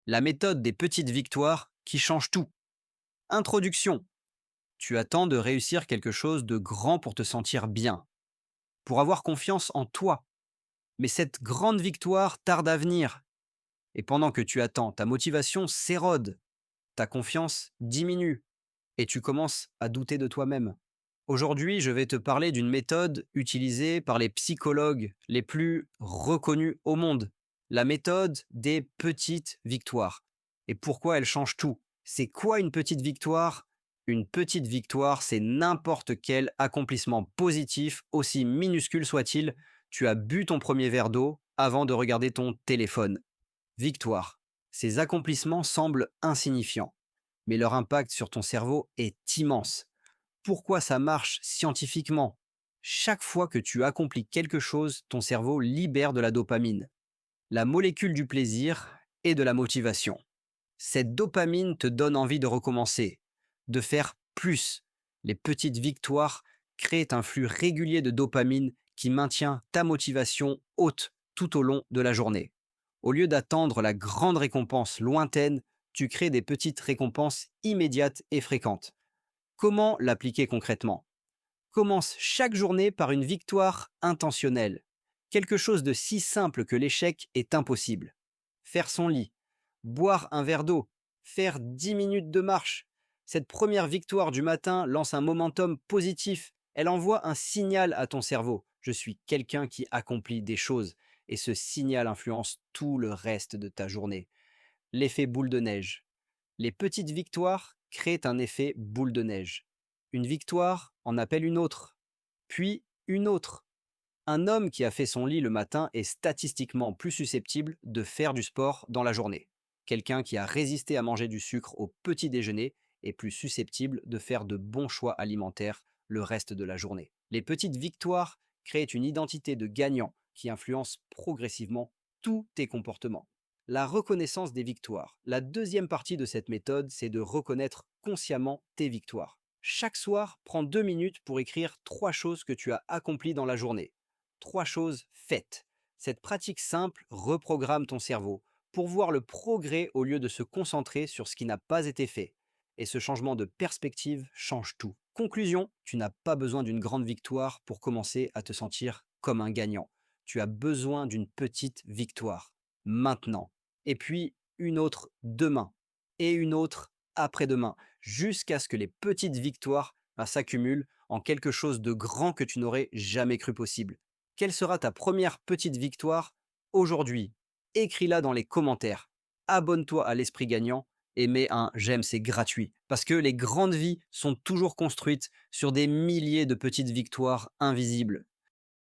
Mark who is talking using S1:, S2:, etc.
S1: La méthode des petites victoires qui change tout. Introduction. Tu attends de réussir quelque chose de grand pour te sentir bien, pour avoir confiance en toi. Mais cette grande victoire tarde à venir. Et pendant que tu attends, ta motivation s'érode, ta confiance diminue et tu commences à douter de toi-même. Aujourd'hui, je vais te parler d'une méthode utilisée par les psychologues les plus reconnus au monde. La méthode des petites victoires. Et pourquoi elle change tout? C'est quoi une petite victoire? Une petite victoire, c'est n'importe quel accomplissement positif, aussi minuscule soit-il. Tu as bu ton premier verre d'eau avant de regarder ton téléphone. Victoire. Ces accomplissements semblent insignifiants, mais leur impact sur ton cerveau est immense. Pourquoi ça marche scientifiquement? Chaque fois que tu accomplis quelque chose, ton cerveau libère de la dopamine, la molécule du plaisir et de la motivation. Cette dopamine te donne envie de recommencer, de faire plus. Les petites victoires créent un flux régulier de dopamine qui maintient ta motivation haute tout au long de la journée. Au lieu d'attendre la grande récompense lointaine, tu crées des petites récompenses immédiates et fréquentes. Comment l'appliquer concrètement? Commence chaque journée par une victoire intentionnelle. Quelque chose de si simple que l'échec est impossible. Faire son lit, boire un verre d'eau, faire 10 minutes de marche. Cette première victoire du matin lance un momentum positif. Elle envoie un signal à ton cerveau. Je suis quelqu'un qui accomplit des choses. Et ce signal influence tout le reste de ta journée. L'effet boule de neige. Les petites victoires créent un effet boule de neige. Une victoire en appelle une autre, puis une autre. Un homme qui a fait son lit le matin est statistiquement plus susceptible de faire du sport dans la journée. Quelqu'un qui a résisté à manger du sucre au petit déjeuner est plus susceptible de faire de bons choix alimentaires le reste de la journée. Les petites victoires créent une identité de gagnant qui influence progressivement tous tes comportements. La reconnaissance des victoires. La deuxième partie de cette méthode, c'est de reconnaître consciemment tes victoires. Chaque soir, prends 2 minutes pour écrire 3 choses que tu as accomplies dans la journée. 3 choses faites. Cette pratique simple reprogramme ton cerveau pour voir le progrès au lieu de se concentrer sur ce qui n'a pas été fait. Et ce changement de perspective change tout. Conclusion, tu n'as pas besoin d'une grande victoire pour commencer à te sentir comme un gagnant. Tu as besoin d'une petite victoire. Maintenant. Et puis une autre demain. Et une autre après-demain. Jusqu'à ce que les petites victoires s'accumulent en quelque chose de grand que tu n'aurais jamais cru possible. Quelle sera ta première petite victoire aujourd'hui? Écris-la dans les commentaires. Abonne-toi à l'Esprit Gagnant et mets un j'aime, c'est gratuit. Parce que les grandes vies sont toujours construites sur des milliers de petites victoires invisibles.